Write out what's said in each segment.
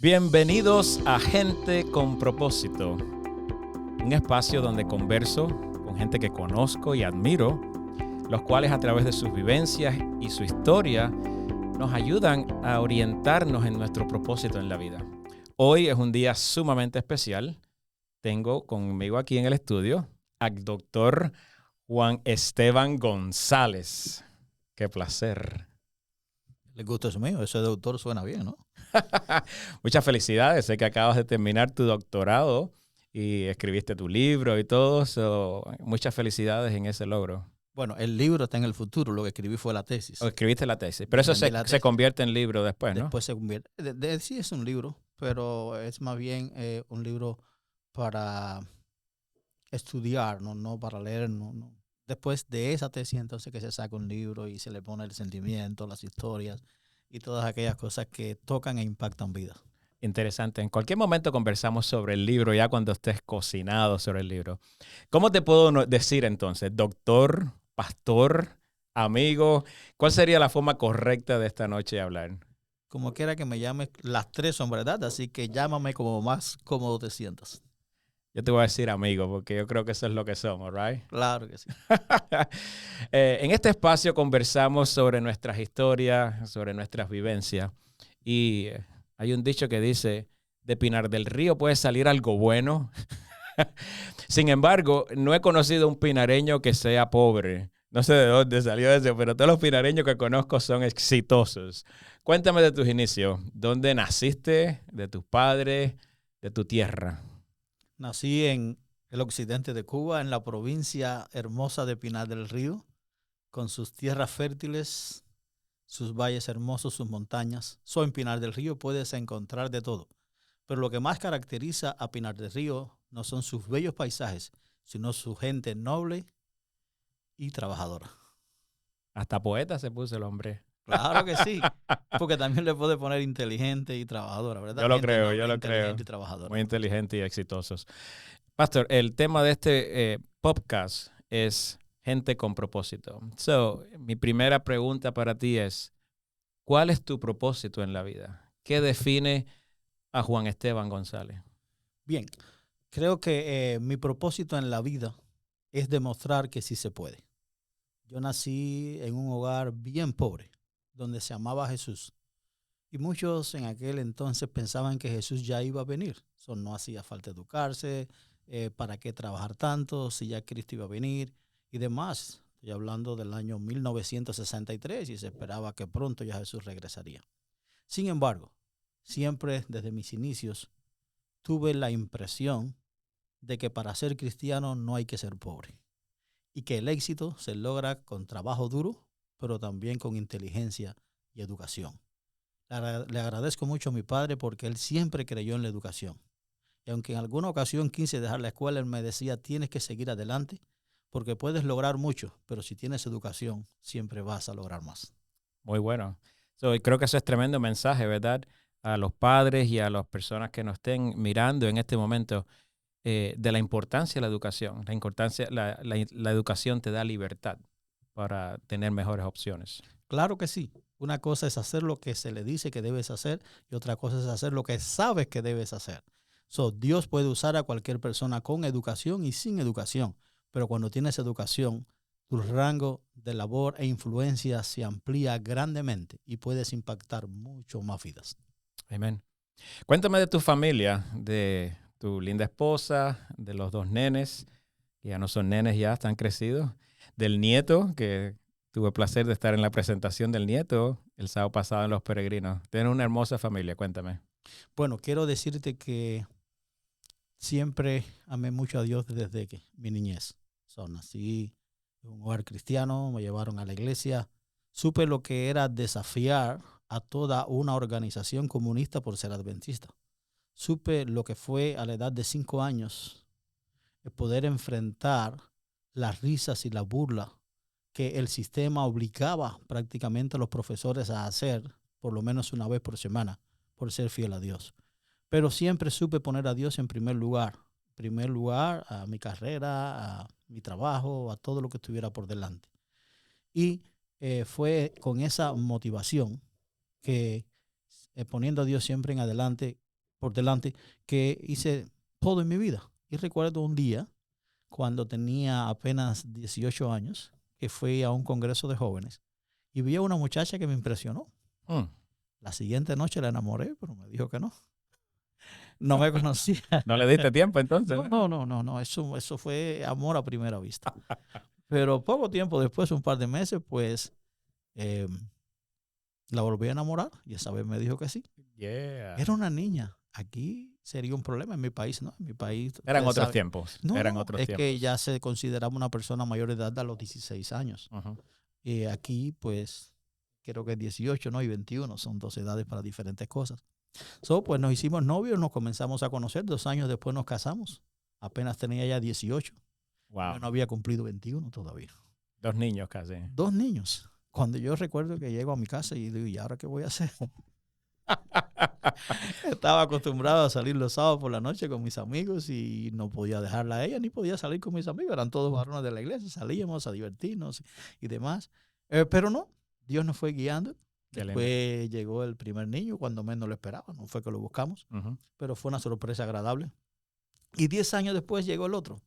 Bienvenidos a Gente con Propósito, un espacio donde converso con gente que conozco y admiro, los cuales a través de sus vivencias y su historia nos ayudan a orientarnos en nuestro propósito en la vida. Hoy es un día sumamente especial. Tengo conmigo aquí en el estudio al doctor Juan Esteban González. ¡Qué placer! El gusto es mío, ese doctor suena bien, ¿no? Muchas felicidades, sé que acabas de terminar tu doctorado y escribiste tu libro y todo, muchas felicidades en ese logro. Bueno, el libro está en el futuro, lo que escribí fue la tesis. O escribiste la tesis, pero eso se convierte en libro después, ¿no? Después se convierte, sí es un libro, pero es más bien un libro para estudiar, no para leer, no. Después de esa tesis, entonces que se saca un libro y se le pone el sentimiento, las historias y todas aquellas cosas que tocan e impactan vidas. Interesante. En cualquier momento conversamos sobre el libro, ya cuando estés cocinado sobre el libro. ¿Cómo te puedo decir entonces? Doctor, pastor, amigo. ¿Cuál sería la forma correcta de esta noche hablar? Como quiera que me llames, las tres son verdad, así que llámame como más cómodo te sientas. Yo te voy a decir amigo, porque yo creo que eso es lo que somos, ¿right? Claro que sí. En este espacio conversamos sobre nuestras historias, sobre nuestras vivencias. Y hay un dicho que dice, de Pinar del Río puede salir algo bueno. Sin embargo, no he conocido un pinareño que sea pobre. No sé de dónde salió eso, pero todos los pinareños que conozco son exitosos. Cuéntame de tus inicios. ¿Dónde naciste? ¿De tus padres? ¿De tu tierra? Nací en el occidente de Cuba, en la provincia hermosa de Pinar del Río, con sus tierras fértiles, sus valles hermosos, sus montañas. En Pinar del Río puedes encontrar de todo, pero lo que más caracteriza a Pinar del Río no son sus bellos paisajes, sino su gente noble y trabajadora. Hasta poeta se puso el hombre. Claro que sí, porque también le puede poner inteligente y trabajadora, ¿verdad? Yo lo Gente creo, noble, yo lo creo. inteligente y trabajadora. Muy inteligente y exitosos. Pastor, el tema de este podcast es gente con propósito. Mi primera pregunta para ti es, ¿cuál es tu propósito en la vida? ¿Qué define a Juan Esteban González? Bien, creo que mi propósito en la vida es demostrar que sí se puede. Yo nací en un hogar bien pobre, donde se amaba a Jesús. Y muchos en aquel entonces pensaban que Jesús ya iba a venir. No hacía falta educarse, para qué trabajar tanto, si ya Cristo iba a venir y demás. Estoy hablando del año 1963 y se esperaba que pronto ya Jesús regresaría. Sin embargo, siempre desde mis inicios tuve la impresión de que para ser cristiano no hay que ser pobre y que el éxito se logra con trabajo duro, pero también con inteligencia y educación. Le agradezco mucho a mi padre porque él siempre creyó en la educación. Y aunque en alguna ocasión quise dejar la escuela, él me decía, tienes que seguir adelante porque puedes lograr mucho, pero si tienes educación, siempre vas a lograr más. Muy bueno. Creo que eso es tremendo mensaje, ¿verdad? A los padres y a las personas que nos estén mirando en este momento de la importancia de la educación. La educación te da libertad para tener mejores opciones. Claro que sí. Una cosa es hacer lo que se le dice que debes hacer y otra cosa es hacer lo que sabes que debes hacer. Dios puede usar a cualquier persona con educación y sin educación, pero cuando tienes educación, tu rango de labor e influencia se amplía grandemente y puedes impactar mucho más vidas. Amén. Cuéntame de tu familia, de tu linda esposa, de los dos nenes, que ya no son nenes, ya están crecidos, del nieto, que tuve el placer de estar en la presentación del nieto el sábado pasado en Los Peregrinos. Tienes una hermosa familia, cuéntame. Bueno, quiero decirte que siempre amé mucho a Dios desde que mi niñez. Nací en un hogar cristiano, me llevaron a la iglesia, supe lo que era desafiar a toda una organización comunista por ser adventista. Supe lo que fue a la edad de 5 años el poder enfrentar las risas y la burla que el sistema obligaba prácticamente a los profesores a hacer por lo menos una vez por semana por ser fiel a Dios. Pero siempre supe poner a Dios en primer lugar. En primer lugar a mi carrera, a mi trabajo, a todo lo que estuviera por delante. Y fue con esa motivación que poniendo a Dios siempre en adelante, por delante que hice todo en mi vida. Y recuerdo un día, cuando tenía apenas 18 años, que fui a un congreso de jóvenes y vi a una muchacha que me impresionó. Mm. La siguiente noche la enamoré, pero me dijo que no. No me conocía. ¿No le diste tiempo entonces? No. Eso fue amor a primera vista. Pero poco tiempo después, un par de meses, pues eh, la volví a enamorar y esa vez me dijo que sí. Yeah. Era una niña. Aquí sería un problema en mi país, ¿no? En mi país. Eran ustedes otros saben. tiempos. No, Eran otros es tiempos. que ya se consideraba una persona mayor de edad a los 16 años. Ujú. Y aquí, pues, creo que 18, ¿no? Y 21 son dos edades para diferentes cosas. Pues nos hicimos novios, nos comenzamos a conocer. 2 años después nos casamos. Apenas tenía ya 18. Wow. Yo no había cumplido 21 todavía. 2 niños casi. 2 niños. Cuando yo recuerdo que llego a mi casa y digo, ¿y ahora qué voy a hacer? Estaba acostumbrado a salir los sábados por la noche con mis amigos y no podía dejarla a ella ni podía salir con mis amigos. Eran todos varones de la iglesia, salíamos a divertirnos y demás. Pero no, Dios nos fue guiando. Qué lindo. Después llegó el primer niño cuando menos lo esperaba. No fue que lo buscamos, Ujú. pero fue una sorpresa agradable. Y 10 años después llegó el otro,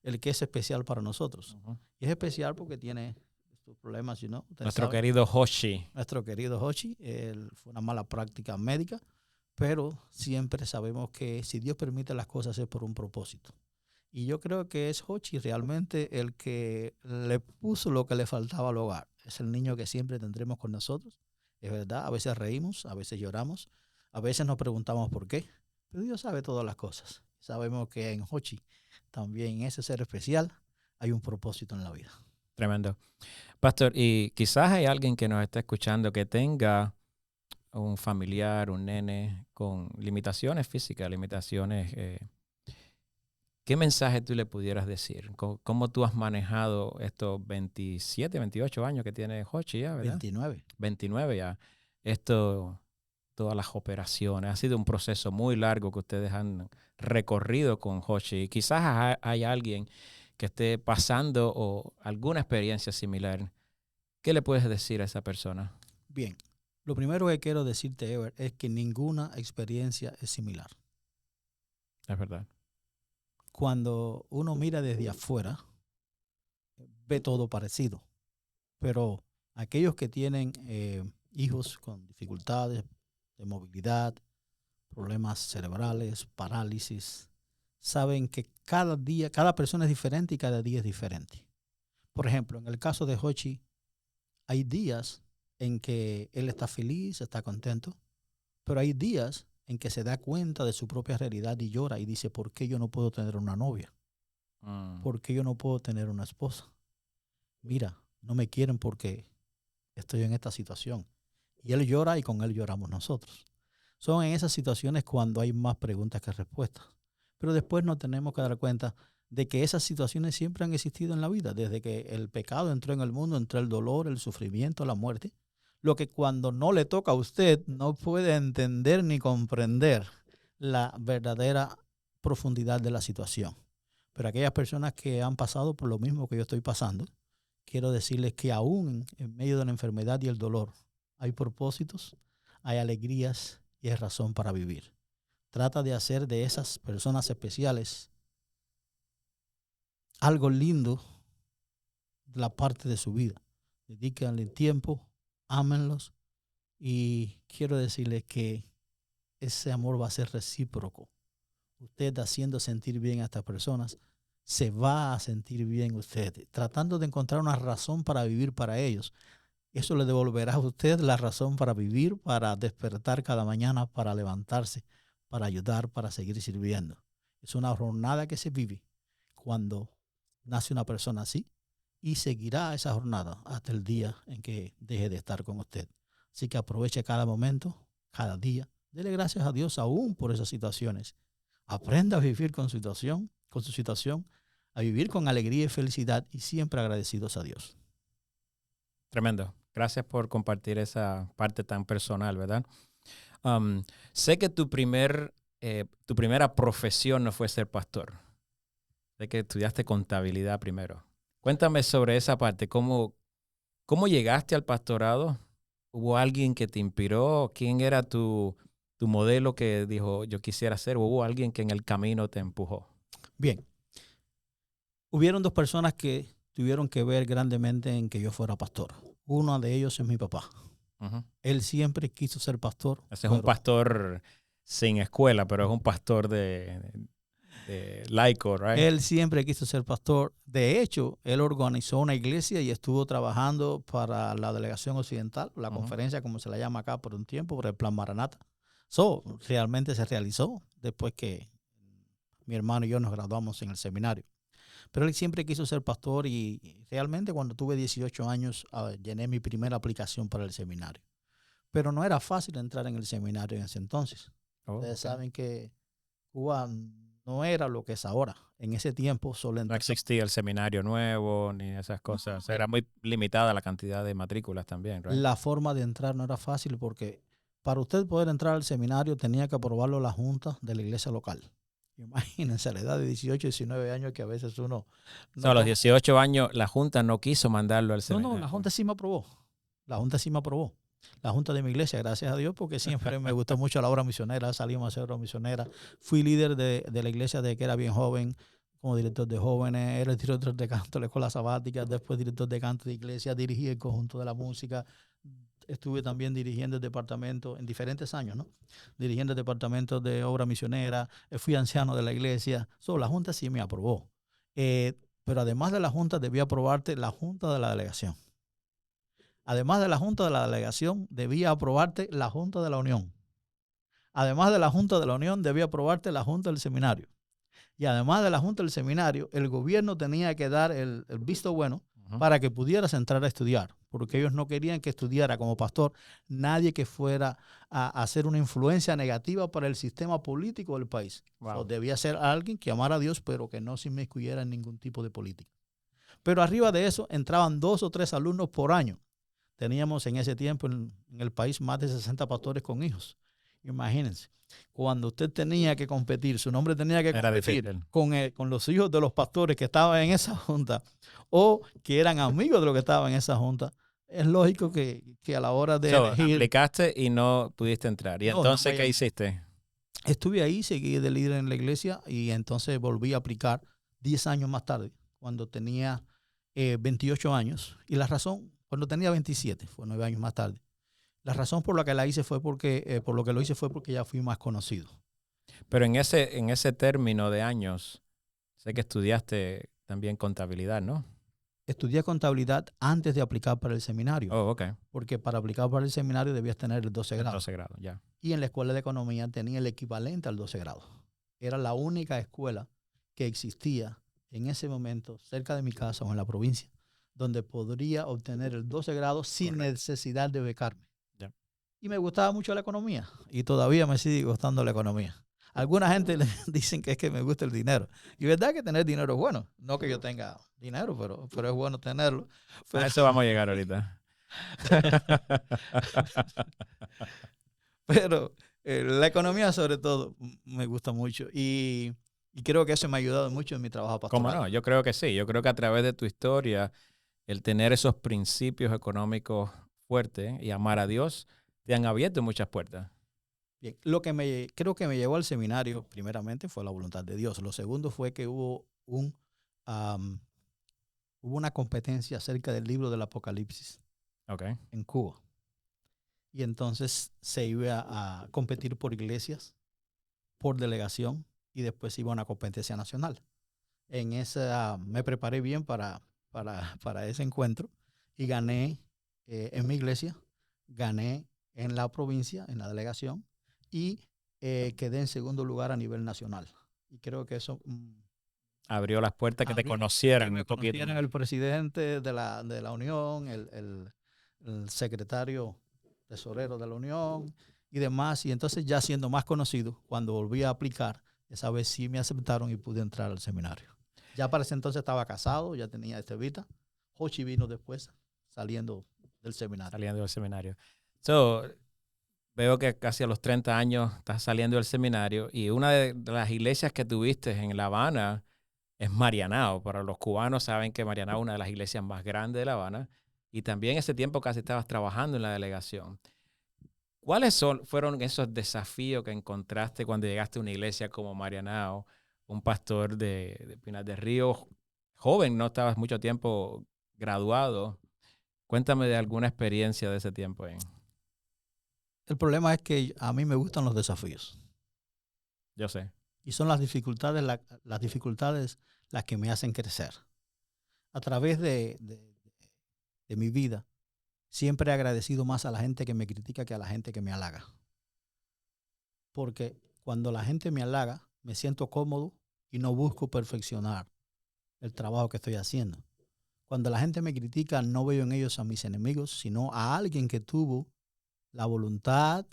el que es especial para nosotros. Ujú. Y es especial porque tiene estos problemas, ¿no? Nuestro querido Hoshi. Nuestro querido Hoshi, él fue una mala práctica médica, pero siempre sabemos que si Dios permite las cosas es por un propósito. Y yo creo que es Hoshi realmente el que le puso lo que le faltaba al hogar. Es el niño que siempre tendremos con nosotros. Es verdad, a veces reímos, a veces lloramos, a veces nos preguntamos por qué, pero Dios sabe todas las cosas. Sabemos que en Hoshi, también en ese ser especial, hay un propósito en la vida. Tremendo. Pastor, y quizás hay alguien que nos está escuchando que tenga un familiar, un nene con limitaciones físicas, limitaciones. ¿Qué mensaje tú le pudieras decir? ¿Cómo tú has manejado estos 27, 28 años que tiene Hoshi ya, ¿verdad? 29. 29 ya. Todas las operaciones. Ha sido un proceso muy largo que ustedes han recorrido con Hoshi. Quizás hay alguien que esté pasando o alguna experiencia similar. ¿Qué le puedes decir a esa persona? Bien, lo primero que quiero decirte, Ever, es que ninguna experiencia es similar. Es verdad. Cuando uno mira desde afuera, ve todo parecido. Pero aquellos que tienen hijos con dificultades de movilidad, problemas cerebrales, parálisis, saben que cada día, cada persona es diferente y cada día es diferente. Por ejemplo, en el caso de Hoshi, hay días en que él está feliz, está contento, pero hay días en que se da cuenta de su propia realidad y llora y dice, ¿por qué yo no puedo tener una novia? ¿Por qué yo no puedo tener una esposa? Mira, no me quieren porque estoy en esta situación. Y él llora y con él lloramos nosotros. Son en esas situaciones cuando hay más preguntas que respuestas. Pero después nos tenemos que dar cuenta de que esas situaciones siempre han existido en la vida. Desde que el pecado entró en el mundo, entró el dolor, el sufrimiento, la muerte. Lo que cuando no le toca a usted no puede entender ni comprender la verdadera profundidad de la situación. Pero aquellas personas que han pasado por lo mismo que yo estoy pasando, quiero decirles que aún en medio de la enfermedad y el dolor hay propósitos, hay alegrías y hay razón para vivir. Trata de hacer de esas personas especiales algo lindo de la parte de su vida. Dedíquenle tiempo, ámenlos y quiero decirles que ese amor va a ser recíproco. Usted haciendo sentir bien a estas personas, se va a sentir bien usted, tratando de encontrar una razón para vivir para ellos. Eso le devolverá a usted la razón para vivir, para despertar cada mañana, para levantarse, para ayudar, para seguir sirviendo. Es una jornada que se vive cuando nace una persona así y seguirá esa jornada hasta el día en que deje de estar con usted. Así que aproveche cada momento, cada día. Dele gracias a Dios aún por esas situaciones. Aprenda a vivir con su situación, a vivir con alegría y felicidad y siempre agradecidos a Dios. Tremendo. Gracias por compartir esa parte tan personal, ¿verdad? Sé que tu primera profesión no fue ser pastor. Sé que estudiaste contabilidad primero. Cuéntame sobre esa parte. ¿Cómo llegaste al pastorado? ¿Hubo alguien que te inspiró? ¿Quién era tu tu modelo que dijo, yo quisiera ser, o hubo alguien que en el camino te empujó? Bien, hubieron dos personas que tuvieron que ver grandemente en que yo fuera pastor. Uno de ellos es mi papá. Ujú. Él siempre quiso ser pastor. Ese es un pastor sin escuela, pero es un pastor de laico, right? Él siempre quiso ser pastor. De hecho, él organizó una iglesia y estuvo trabajando para la delegación occidental, la conferencia, como se la llama acá, por un tiempo, por el Plan Maranata. Realmente se realizó después que mi hermano y yo nos graduamos en el seminario. Pero él siempre quiso ser pastor y realmente cuando tuve 18 años llené mi primera aplicación para el seminario. Pero no era fácil entrar en el seminario en ese entonces. Ustedes saben que Cuba no era lo que es ahora. En ese tiempo solo no existía el seminario nuevo ni esas cosas. Era muy limitada la cantidad de matrículas también, right? La forma de entrar no era fácil porque para usted poder entrar al seminario tenía que aprobarlo la junta de la iglesia local. Imagínense a la edad de 18, 19 años que a veces uno... O sea, a los 18 años la Junta no quiso mandarlo al seminario. No, la Junta sí me aprobó. La Junta sí me aprobó. La Junta de mi iglesia, gracias a Dios, porque siempre me gustó mucho la obra misionera. Salimos a hacer obra misionera. Fui líder de la iglesia desde que era bien joven, como director de jóvenes. Era el director de canto de la escuela sabática, después director de canto de iglesia. Dirigí el conjunto de la música. Estuve también dirigiendo el departamento en diferentes años, ¿no? Dirigiendo el departamento de obra misionera. Fui anciano de la iglesia. La Junta sí me aprobó. Pero además de la Junta, debía aprobarte la Junta de la delegación. Además de la Junta de la delegación, debía aprobarte la Junta de la Unión. Además de la Junta de la Unión, debía aprobarte la Junta del Seminario. Y además de la Junta del Seminario, el gobierno tenía que dar el visto bueno para que pudieras entrar a estudiar, porque ellos no querían que estudiara como pastor nadie que fuera a hacer una influencia negativa para el sistema político del país. Wow. Debía ser alguien que amara a Dios, pero que no se inmiscuyera en ningún tipo de política. Pero arriba de eso entraban 2 o 3 alumnos por año. Teníamos en ese tiempo en el país más de 60 pastores con hijos. Imagínense, cuando usted tenía que competir, su nombre tenía que competir con los hijos de los pastores que estaban en esa junta o que eran amigos de los que estaban en esa junta, es lógico que a la hora de elegir... Aplicaste y no pudiste entrar. ¿Y entonces qué hiciste? Estuve ahí, seguí de líder en la iglesia y entonces volví a aplicar 10 años más tarde, cuando tenía 28 años. Y la razón, cuando tenía 27, fue 9 años más tarde. La razón por la que la hice fue porque, por lo que lo hice fue porque ya fui más conocido. Pero en ese término de años, sé que estudiaste también contabilidad, ¿no? Estudié contabilidad antes de aplicar para el seminario. Oh, ok. Porque para aplicar para el seminario debías tener el 12 grado. 12 grados, ya. Y en la escuela de economía tenía el equivalente al 12 grado. Era la única escuela que existía en ese momento cerca de mi casa o en la provincia donde podría obtener el 12 grado sin necesidad de becarme. Yeah. Y me gustaba mucho la economía y todavía me sigue gustando la economía. Alguna gente le dicen que es que me gusta el dinero. Y verdad que tener dinero es bueno. No que yo tenga dinero, pero es bueno tenerlo. A eso vamos a llegar ahorita. Pero la economía sobre todo me gusta mucho y creo que eso me ha ayudado mucho en mi trabajo pastoral. ¿Cómo no? Yo creo que sí. Yo creo que a través de tu historia, el tener esos principios económicos fuertes y amar a Dios, te han abierto muchas puertas. Bien, creo que me llevó al seminario, primeramente, fue la voluntad de Dios. Lo segundo fue que hubo una competencia acerca del libro del Apocalipsis en Cuba. Y entonces se iba a competir por iglesias, por delegación, y después iba a una competencia nacional. En esa me preparé bien para ese encuentro y gané en mi iglesia, gané en la provincia, en la delegación, y quedé en segundo lugar a nivel nacional. Y creo que eso abrió las puertas que te conocieran. Me conocieran el presidente de la Unión, el secretario tesorero de la Unión y demás. Y entonces ya siendo más conocido, cuando volví a aplicar, esa vez sí me aceptaron y pude entrar al seminario. Ya para ese entonces estaba casado, ya tenía Estevita. Jochi vino después, saliendo del seminario. Veo que casi a los 30 años estás saliendo del seminario y una de las iglesias que tuviste en La Habana es Marianao. Para los cubanos saben que Marianao es una de las iglesias más grandes de La Habana y también ese tiempo casi estabas trabajando en la delegación. fueron esos desafíos que encontraste cuando llegaste a una iglesia como Marianao, un pastor de Pinar del Río, joven, no estabas mucho tiempo graduado? Cuéntame de alguna experiencia de ese tiempo. El problema es que a mí me gustan los desafíos. Yo sé. Y son las dificultades las que me hacen crecer. A través de mi vida, siempre he agradecido más a la gente que me critica que a la gente que me halaga. Porque cuando la gente me halaga, me siento cómodo y no busco perfeccionar el trabajo que estoy haciendo. Cuando la gente me critica, no veo en ellos a mis enemigos, sino a alguien que tuvo la voluntad,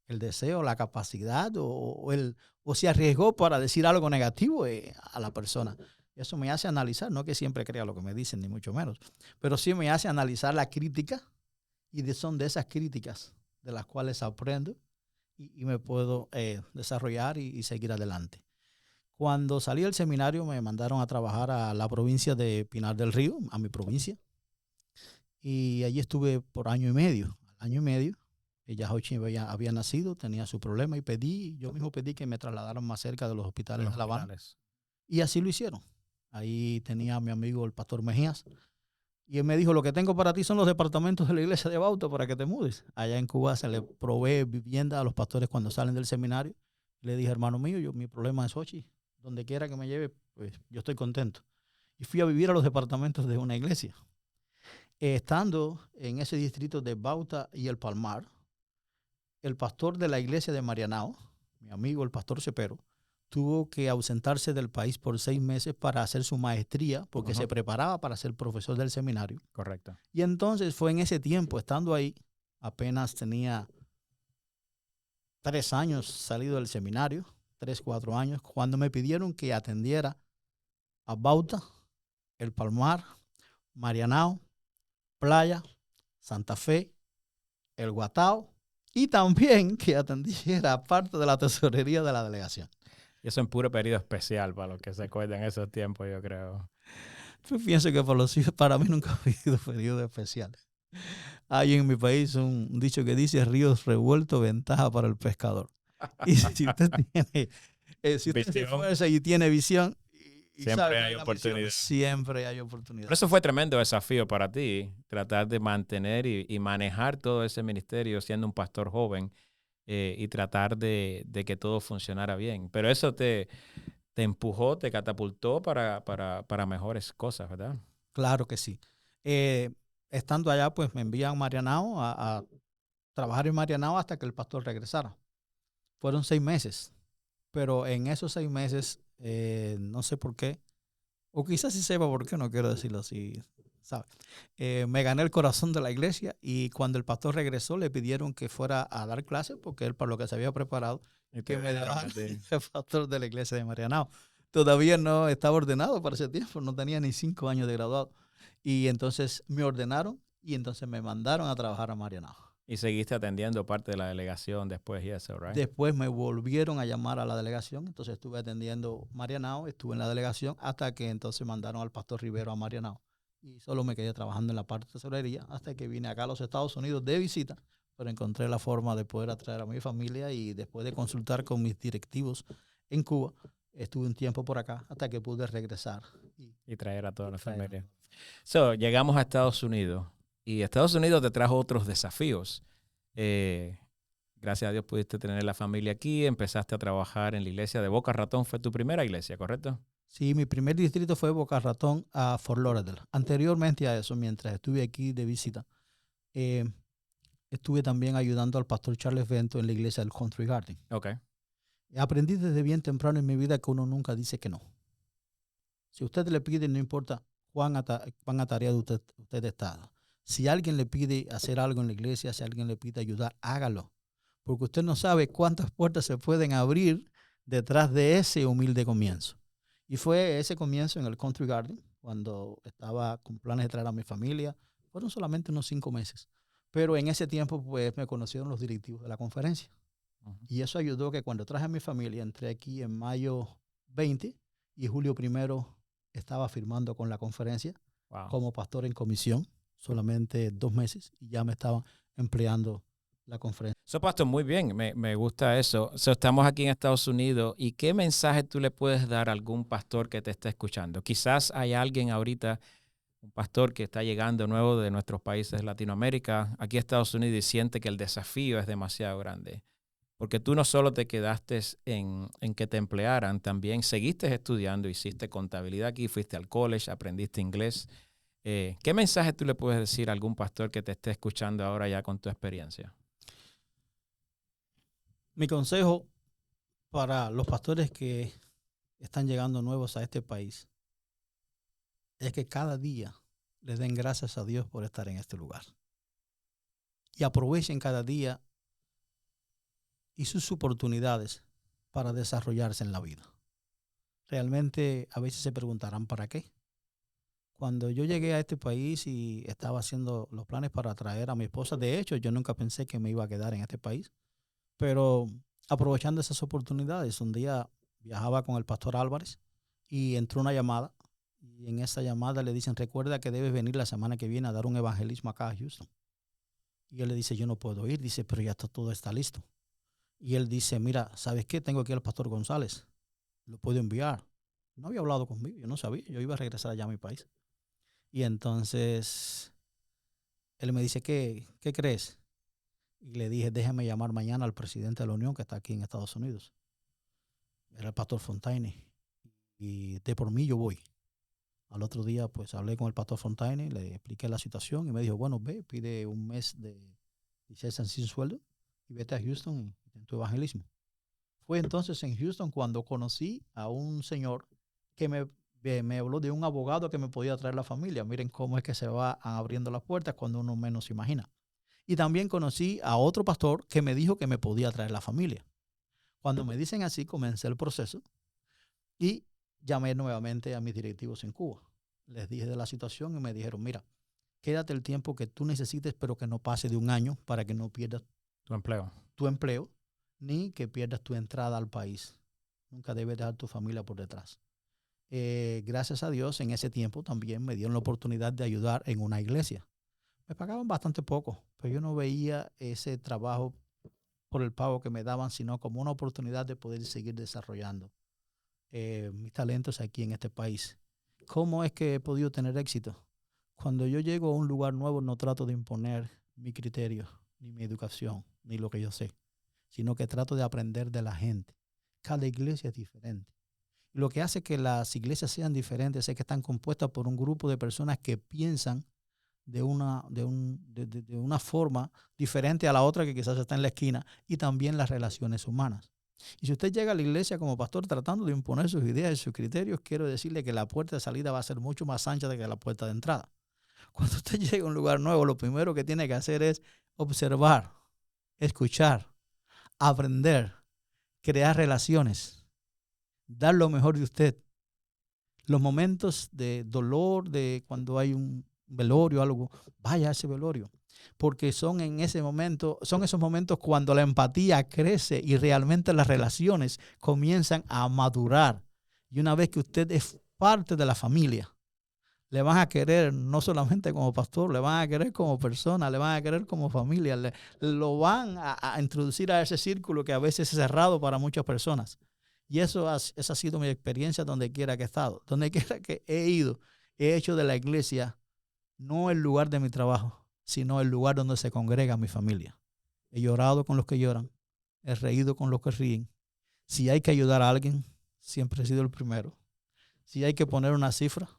el deseo, la capacidad o se arriesgó para decir algo negativo a la persona. Eso me hace analizar, no que siempre crea lo que me dicen, ni mucho menos, pero sí me hace analizar la crítica y son de esas críticas de las cuales aprendo y me puedo desarrollar y seguir adelante. Cuando salí del seminario me mandaron a trabajar a la provincia de Pinar del Río, a mi provincia, y allí estuve por año y medio. Al año y medio, ya Jochi había nacido, tenía su problema y yo mismo pedí que me trasladaran más cerca de los hospitales de La Habana. Y así lo hicieron. Ahí tenía a mi amigo el pastor Mejías, y él me dijo, lo que tengo para ti son los departamentos de la iglesia de Bauta para que te mudes. Allá en Cuba se le provee vivienda a los pastores cuando salen del seminario. Le dije, hermano mío, mi problema es Jochi. Donde quiera que me lleve, pues yo estoy contento. Y fui a vivir a los departamentos de una iglesia. Estando en ese distrito de Bauta y El Palmar, el pastor de la iglesia de Marianao, mi amigo el pastor Cepero, tuvo que ausentarse del país por 6 meses para hacer su maestría, porque se preparaba para ser profesor del seminario. Correcto. Y entonces fue en ese tiempo, estando ahí, apenas tenía 3 años salido del seminario, 3, 4 años, cuando me pidieron que atendiera a Bauta, El Palmar, Marianao, Playa, Santa Fe, El Guatao, y también que atendiera parte de la tesorería de la delegación. Y eso en puro periodo especial para los que se acuerdan esos tiempos, yo creo. Yo pienso que para mí nunca ha habido periodo especial. Hay en mi país un dicho que dice, ríos revueltos, ventaja para el pescador. Y si usted tiene, si usted se esfuerza y tiene visión, y siempre hay oportunidad. Siempre hay oportunidad. Pero eso fue tremendo desafío para ti, tratar de mantener y manejar todo ese ministerio siendo un pastor joven y tratar de que todo funcionara bien. Pero eso te empujó, te catapultó para mejores cosas, ¿verdad? Claro que sí. Estando allá, pues me envían a Marianao a trabajar en Marianao hasta que el pastor regresara. Fueron 6 meses, pero en esos 6 meses, no sé por qué, o quizás sí sepa por qué, no quiero decirlo así, ¿sabe? Me gané el corazón de la iglesia y cuando el pastor regresó le pidieron que fuera a dar clases porque él para lo que se había preparado, que me dejara el pastor de la iglesia de Marianao. Todavía no estaba ordenado para ese tiempo, no tenía ni 5 años de graduado. Y entonces me ordenaron y entonces me mandaron a trabajar a Marianao. Y seguiste atendiendo parte de la delegación después y eso, ¿right? Después me volvieron a llamar a la delegación, entonces estuve atendiendo Marianao, estuve en la delegación hasta que entonces mandaron al pastor Rivero a Marianao. Y solo me quedé trabajando en la parte de tesorería hasta que vine acá a los Estados Unidos de visita, pero encontré la forma de poder atraer a mi familia y después de consultar con mis directivos en Cuba, estuve un tiempo por acá hasta que pude regresar. Y traer a toda la familia. So, llegamos a Estados Unidos y Estados Unidos te trajo otros desafíos. Gracias a Dios pudiste tener la familia aquí, empezaste a trabajar en la iglesia de Boca Ratón. ¿Fue tu primera iglesia, correcto? Sí, mi primer distrito fue Boca Ratón a Fort Lauderdale. Anteriormente a eso, mientras estuve aquí de visita, estuve también ayudando al pastor Charles Bento en la iglesia del Country Garden. Okay. Aprendí desde bien temprano en mi vida que uno nunca dice que no. Si usted le pide, no importa cuán atareado usted está. Si alguien le pide hacer algo en la iglesia, si alguien le pide ayudar, hágalo. Porque usted no sabe cuántas puertas se pueden abrir detrás de ese humilde comienzo. Y fue ese comienzo en el Country Garden, cuando estaba con planes de traer a mi familia. Fueron solamente unos 5 meses. Pero en ese tiempo, pues, me conocieron los directivos de la conferencia. Y eso ayudó que cuando traje a mi familia, entré aquí en mayo 20 y julio 1 estaba firmando con la conferencia como pastor en comisión, solamente 2 meses, y ya me estaban empleando la conferencia. Pastor, muy bien, me gusta eso. Estamos aquí en Estados Unidos y ¿qué mensaje tú le puedes dar a algún pastor que te esté escuchando? Quizás hay alguien ahorita, un pastor que está llegando nuevo de nuestros países de Latinoamérica, aquí a Estados Unidos y siente que el desafío es demasiado grande. Porque tú no solo te quedaste en que te emplearan, también seguiste estudiando, hiciste contabilidad aquí, fuiste al college, aprendiste inglés. ¿Qué mensaje tú le puedes decir a algún pastor que te esté escuchando ahora ya con tu experiencia? Mi consejo para los pastores que están llegando nuevos a este país es que cada día les den gracias a Dios por estar en este lugar. Y aprovechen cada día y sus oportunidades para desarrollarse en la vida. Realmente a veces se preguntarán ¿para qué? Cuando yo llegué a este país y estaba haciendo los planes para traer a mi esposa, de hecho yo nunca pensé que me iba a quedar en este país, pero aprovechando esas oportunidades, un día viajaba con el pastor Álvarez y entró una llamada y en esa llamada le dicen, recuerda que debes venir la semana que viene a dar un evangelismo acá a Houston. Y él le dice, yo no puedo ir, dice, pero ya todo está listo. Y él dice, mira, ¿sabes qué? Tengo aquí al pastor González, lo puedo enviar. No había hablado conmigo, yo no sabía, yo iba a regresar allá a mi país. Y entonces él me dice, ¿qué crees? Y le dije, déjame llamar mañana al presidente de la Unión que está aquí en Estados Unidos. Era el pastor Fontaine. Y de por mí yo voy. Al otro día pues hablé con el pastor Fontaine, le expliqué la situación y me dijo, bueno, ve, pide un mes de licencia sin sueldo y vete a Houston y ten tu evangelismo. Fue entonces en Houston cuando conocí a un señor que me habló de un abogado que me podía traer la familia. Miren cómo es que se van abriendo las puertas cuando uno menos se imagina. Y también conocí a otro pastor que me dijo que me podía traer la familia. Cuando me dicen así, comencé el proceso y llamé nuevamente a mis directivos en Cuba. Les dije de la situación y me dijeron, mira, quédate el tiempo que tú necesites, pero que no pase de un año para que no pierdas tu empleo ni que pierdas tu entrada al país. Nunca debes dejar tu familia por detrás. Gracias a Dios, en ese tiempo también me dieron la oportunidad de ayudar en una iglesia. Me pagaban bastante poco, pero yo no veía ese trabajo por el pago que me daban, sino como una oportunidad de poder seguir desarrollando mis talentos aquí en este país. ¿Cómo es que he podido tener éxito? Cuando yo llego a un lugar nuevo no trato de imponer mi criterio, ni mi educación, ni lo que yo sé, sino que trato de aprender de la gente. Cada iglesia es diferente. Y lo que hace que las iglesias sean diferentes es que están compuestas por un grupo de personas que piensan de una forma diferente a la otra que quizás está en la esquina, y también las relaciones humanas. Y si usted llega a la iglesia como pastor tratando de imponer sus ideas y sus criterios, quiero decirle que la puerta de salida va a ser mucho más ancha de que la puerta de entrada. Cuando usted llega a un lugar nuevo, lo primero que tiene que hacer es observar, escuchar, aprender, crear relaciones, dar lo mejor de usted. Los momentos de dolor, de cuando hay un velorio o algo, vaya a ese velorio, porque son esos momentos cuando la empatía crece y realmente las relaciones comienzan a madurar. Y una vez que usted es parte de la familia, le van a querer no solamente como pastor, le van a querer como persona, le van a querer como familia, lo van a introducir a ese círculo que a veces es cerrado para muchas personas. Y esa ha sido mi experiencia donde quiera que he estado. Donde quiera que he ido, he hecho de la iglesia no el lugar de mi trabajo, sino el lugar donde se congrega mi familia. He llorado con los que lloran, he reído con los que ríen. Si hay que ayudar a alguien, siempre he sido el primero. Si hay que poner una cifra,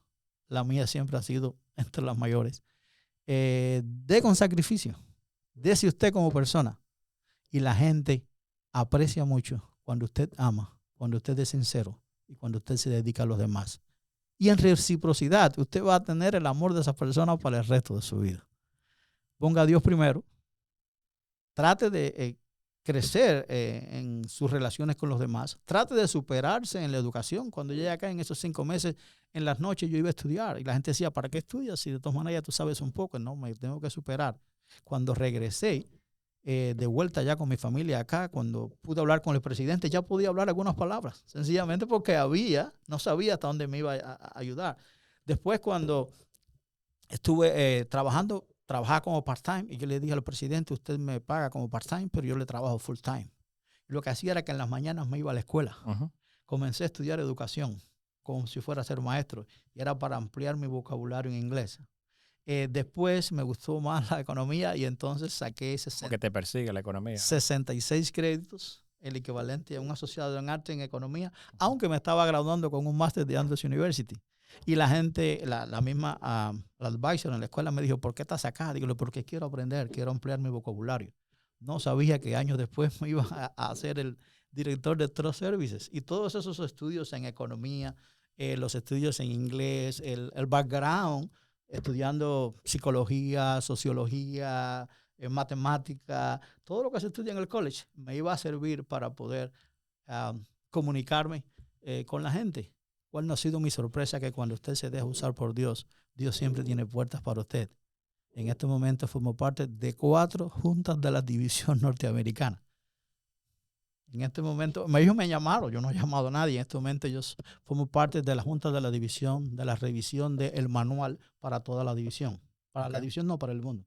la mía siempre ha sido entre las mayores. Dé con sacrificio, dése usted como persona. Y la gente aprecia mucho cuando usted ama, cuando usted es sincero y cuando usted se dedica a los demás. Y en reciprocidad, usted va a tener el amor de esa persona para el resto de su vida. Ponga a Dios primero. Trate de crecer en sus relaciones con los demás. Trate de superarse en la educación. Cuando llegué acá en esos 5 meses, en las noches yo iba a estudiar. Y la gente decía, ¿para qué estudias? Si de todas maneras ya tú sabes un poco. No, me tengo que superar. Cuando regresé, de vuelta ya con mi familia acá, cuando pude hablar con el presidente, ya podía hablar algunas palabras, sencillamente porque no sabía hasta dónde me iba a ayudar. Después, cuando estuve trabajando trabajar como part-time. Y yo le dije al presidente, usted me paga como part-time, pero yo le trabajo full-time. Y lo que hacía era que en las mañanas me iba a la escuela. Comencé a estudiar educación, como si fuera a ser maestro. Y era para ampliar mi vocabulario en inglés. Después me gustó más la economía y entonces saqué Porque te persigue la economía, ¿no? 66 créditos, el equivalente a un asociado en arte en economía, aunque me estaba graduando con un máster de Andrews University. Y la gente, la misma la advisor en la escuela me dijo, ¿por qué estás acá? Digo, porque quiero aprender, quiero ampliar mi vocabulario. No sabía que años después me iba a ser el director de Trust Services. Y todos esos estudios en economía, los estudios en inglés, el background, estudiando psicología, sociología, matemática, todo lo que se estudia en el college, me iba a servir para poder comunicarme con la gente. ¿Cuál no ha sido mi sorpresa? Que cuando usted se deja usar por Dios, Dios siempre tiene puertas para usted. En este momento formo parte de 4 juntas de la división norteamericana. En este momento, ellos me llamaron, yo no he llamado a nadie. En este momento yo formo parte de la junta de la división, de la revisión del manual para toda la división. Para la división, no, para el mundo.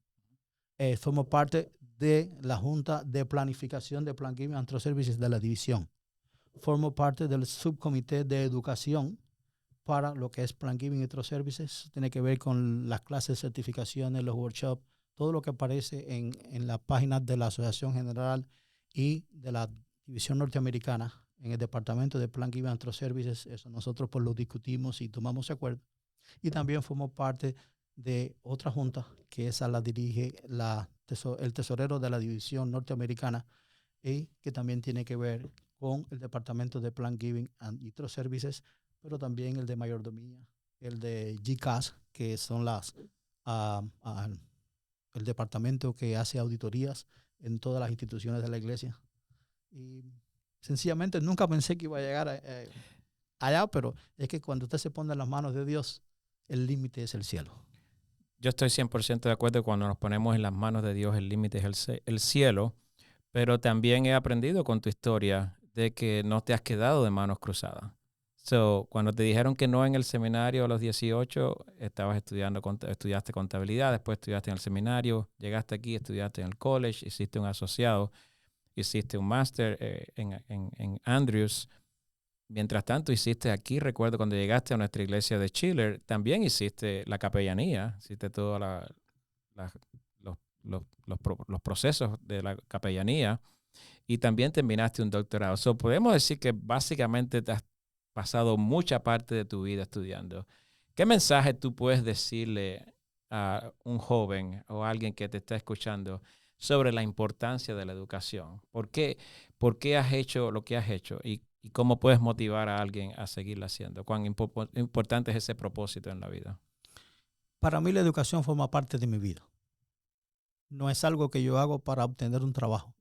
Formo parte de la junta de planificación de Plan Giving and Trust Services de la división. Formo parte del subcomité de educación para lo que es Plan Giving y Trust Services. Tiene que ver con las clases, certificaciones, los workshops, todo lo que aparece en la página de la Asociación General y de la División Norteamericana en el departamento de Plan Giving and Trust Services. Eso nosotros pues lo discutimos y tomamos acuerdo. Y también formo parte de otra junta que esa la dirige el tesorero de la División Norteamericana y que también tiene que ver con el departamento de Plan Giving and Trust Services, pero también el de mayordomía, el de GCAS, que son el departamento que hace auditorías en todas las instituciones de la iglesia. Y sencillamente nunca pensé que iba a llegar allá, pero es que cuando usted se pone en las manos de Dios, el límite es el cielo. Yo estoy 100% de acuerdo. Cuando nos ponemos en las manos de Dios, el límite es el cielo, pero también he aprendido con tu historia de que no te has quedado de manos cruzadas. Cuando te dijeron que no en el seminario a los 18, estudiaste contabilidad, después estudiaste en el seminario, llegaste aquí, estudiaste en el college, hiciste un asociado, hiciste un máster en Andrews. Mientras tanto, hiciste aquí, recuerdo cuando llegaste a nuestra iglesia de Chiller, también hiciste la capellanía, hiciste todos los procesos de la capellanía y también terminaste un doctorado. Podemos decir que básicamente te has pasado mucha parte de tu vida estudiando. ¿Qué mensaje tú puedes decirle a un joven o a alguien que te está escuchando sobre la importancia de la educación? ¿Por qué has hecho lo que has hecho? ¿Y cómo puedes motivar a alguien a seguirlo haciendo? ¿Cuán importante es ese propósito en la vida? Para mí la educación forma parte de mi vida. No es algo que yo hago para obtener un trabajo,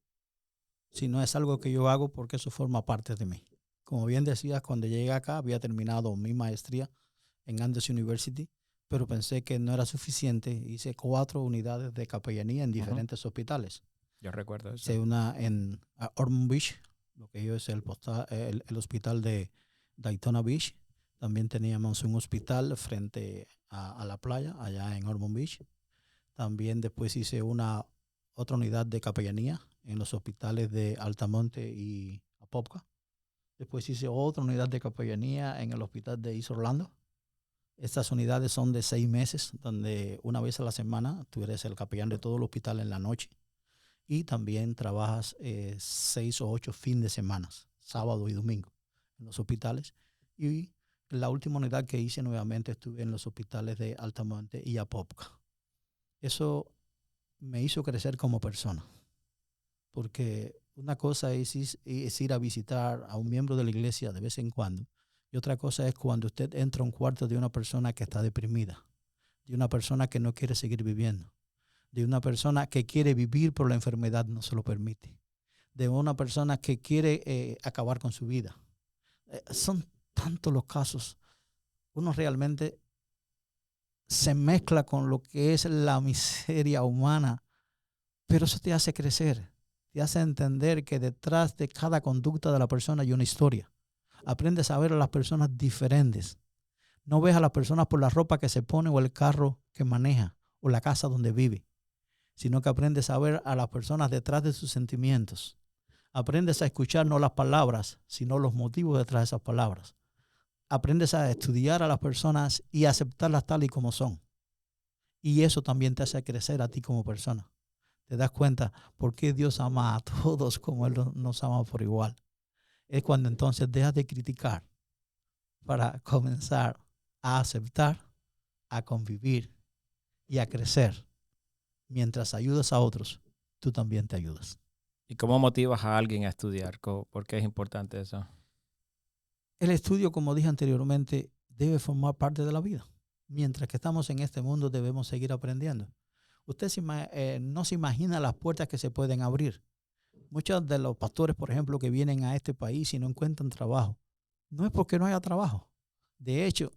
sino es algo que yo hago porque eso forma parte de mí. Como bien decías, cuando llegué acá había terminado mi maestría en Andrews University, pero pensé que no era suficiente. Hice 4 unidades de capellanía en diferentes hospitales. Yo recuerdo eso. Hice una en Ormond Beach, lo que es el hospital de Daytona Beach. También teníamos un hospital frente a la playa, allá en Ormond Beach. También después hice otra unidad de capellanía en los hospitales de Altamonte y Apopka. Después hice otra unidad de capellanía en el hospital de East Orlando. Estas unidades son de 6 meses, donde una vez a la semana tú eres el capellán de todo el hospital en la noche. Y también trabajas 6 o 8 fines de semana, sábado y domingo, en los hospitales. Y la última unidad que hice nuevamente estuve en los hospitales de Altamonte y Apopka. Eso me hizo crecer como persona, porque una cosa es ir a visitar a un miembro de la iglesia de vez en cuando, y otra cosa es cuando usted entra a un cuarto de una persona que está deprimida, de una persona que no quiere seguir viviendo, de una persona que quiere vivir pero la enfermedad no se lo permite, de una persona que quiere acabar con su vida. Son tantos los casos. Uno realmente se mezcla con lo que es la miseria humana, pero eso te hace crecer, te hace entender que detrás de cada conducta de la persona hay una historia. Aprendes a ver a las personas diferentes. No ves a las personas por la ropa que se pone o el carro que maneja o la casa donde vive, sino que aprendes a ver a las personas detrás de sus sentimientos. Aprendes a escuchar no las palabras, sino los motivos detrás de esas palabras. Aprendes a estudiar a las personas y aceptarlas tal y como son. Y eso también te hace crecer a ti como persona. Te das cuenta por qué Dios ama a todos como Él nos ama por igual. Es cuando entonces dejas de criticar para comenzar a aceptar, a convivir y a crecer. Mientras ayudas a otros, tú también te ayudas. ¿Y cómo motivas a alguien a estudiar? ¿Por qué es importante eso? El estudio, como dije anteriormente, debe formar parte de la vida. Mientras que estamos en este mundo, debemos seguir aprendiendo. Usted no se imagina las puertas que se pueden abrir. Muchos de los pastores, por ejemplo, que vienen a este país y no encuentran trabajo, no es porque no haya trabajo. De hecho,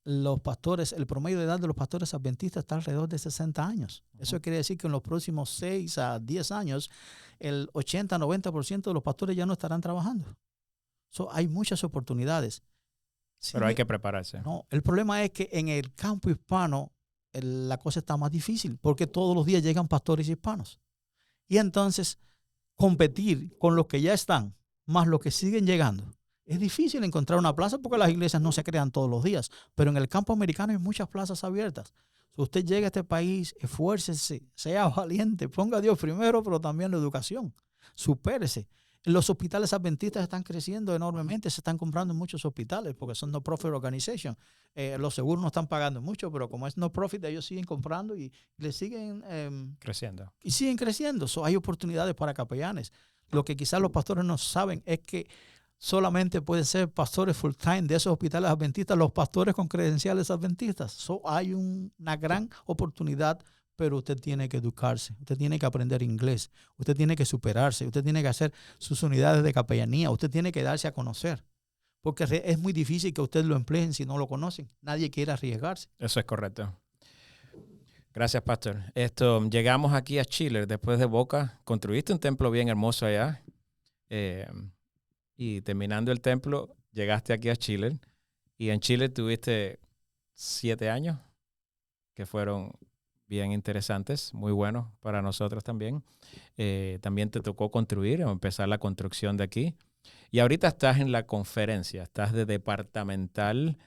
los pastores, el promedio de edad de los pastores adventistas está alrededor de 60 años. Eso quiere decir que en los próximos 6 a 10 años, el 80-90% de los pastores ya no estarán trabajando. Hay muchas oportunidades. Pero hay que prepararse. No, el problema es que en el campo hispano la cosa está más difícil porque todos los días llegan pastores hispanos. Y entonces competir con los que ya están, más los que siguen llegando. Es difícil encontrar una plaza porque las iglesias no se crean todos los días, pero en el campo americano hay muchas plazas abiertas. Si usted llega a este país, esfuércese, sea valiente, ponga a Dios primero, pero también la educación. Supérese. Los hospitales adventistas están creciendo enormemente, se están comprando en muchos hospitales porque son no-profit organizations. Los seguros no están pagando mucho, pero como es no-profit, ellos siguen comprando y le siguen creciendo. Y siguen creciendo. Hay oportunidades para capellanes. Lo que quizás los pastores no saben es que solamente pueden ser pastores full time de esos hospitales adventistas, los pastores con credenciales adventistas. Hay una gran oportunidad, pero usted tiene que educarse, usted tiene que aprender inglés, usted tiene que superarse, usted tiene que hacer sus unidades de capellanía, usted tiene que darse a conocer, porque es muy difícil que usted lo empleen si no lo conocen. Nadie quiere arriesgarse. Eso es correcto. Gracias, pastor. Llegamos aquí a Chile después de Boca. Construiste un templo bien hermoso allá. Y terminando el templo, llegaste aquí a Chile. Y en Chile tuviste 7 años que fueron bien interesantes, muy buenos para nosotros también. También te tocó construir o empezar la construcción de aquí. Y ahorita estás en la conferencia, estás de departamental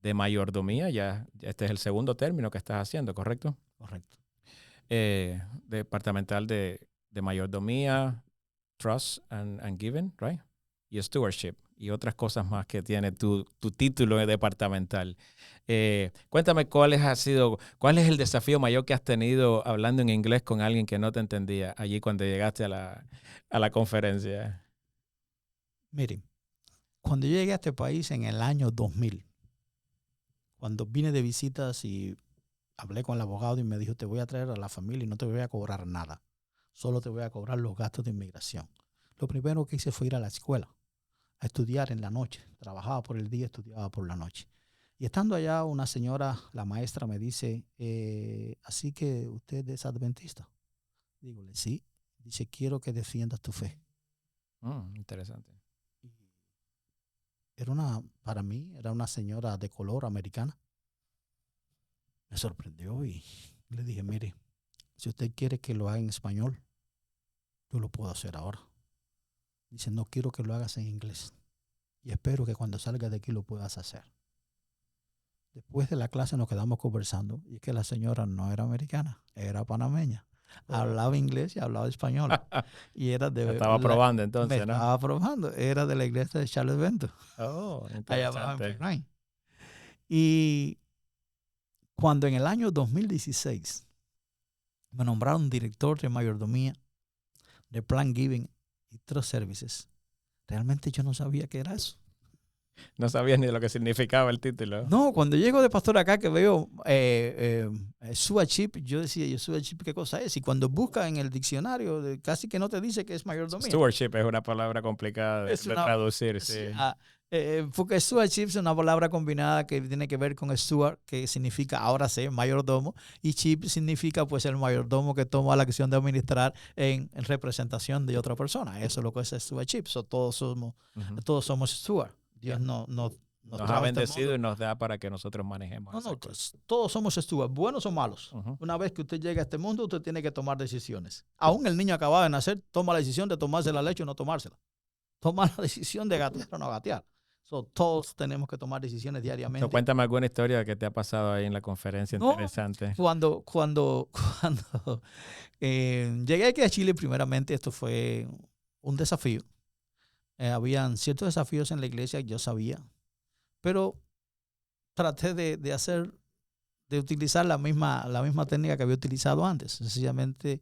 de mayordomía. Ya este es el segundo término que estás haciendo, ¿correcto? Correcto. Departamental de mayordomía, trust and giving, right? Y stewardship y otras cosas más que tiene tu título de departamental. Cuéntame cuál es el desafío mayor que has tenido hablando en inglés con alguien que no te entendía allí cuando llegaste a la conferencia. Miren, cuando yo llegué a este país en el año 2000, cuando vine de visitas y hablé con el abogado y me dijo, te voy a traer a la familia y no te voy a cobrar nada. Solo te voy a cobrar los gastos de inmigración. Lo primero que hice fue ir a la escuela a estudiar en la noche. Trabajaba por el día, estudiaba por la noche. Y estando allá, una señora, la maestra, me dice, así que usted es adventista. Dígole, sí. Dice, quiero que defiendas tu fe. Interesante. Para mí, era una señora de color americana. Me sorprendió y le dije, mire, si usted quiere que lo haga en español, yo lo puedo hacer ahora. Dice, no quiero que lo hagas en inglés. Y espero que cuando salgas de aquí lo puedas hacer. Después de la clase nos quedamos conversando. Y es que la señora no era americana, era panameña. Hablaba inglés y hablaba español. Y era de... Estaba probando entonces, ¿no? Estaba probando. Era de la iglesia de Charles Bento. Oh, allá abajo en interesante. Pereira. Y cuando en el año 2016 me nombraron director de mayordomía, de Plan Giving y Trust Services, realmente yo no sabía qué era eso. No sabías ni lo que significaba el título. No, cuando llego de pastor acá que veo stewardship, yo decía, stewardship, ¿qué cosa es? Y cuando busca en el diccionario, casi que no te dice que es mayordomía. Stewardship es una palabra complicada de traducir. Sí. Porque stewardship es una palabra combinada que tiene que ver con steward, que significa, ahora sé, mayordomo, y chip significa pues el mayordomo que toma la acción de administrar en representación de otra persona. Eso es lo que es stewardship. Todos somos steward. Dios no Nos ha trajo a este bendecido mundo. y nos da para que nosotros manejemos. No, esas cosas. todos somos stewards, buenos o malos. Una vez que usted llega a este mundo, usted tiene que tomar decisiones. Aún el niño acabado de nacer toma la decisión de tomarse la leche o no tomársela. Toma la decisión de gatear o no gatear. Todos tenemos que tomar decisiones diariamente. Cuéntame alguna historia que te ha pasado ahí en la conferencia interesante. Cuando llegué aquí a Chile, primeramente, esto fue un desafío. Habían ciertos desafíos en la iglesia, yo sabía, pero traté de utilizar la misma técnica que había utilizado antes. Sencillamente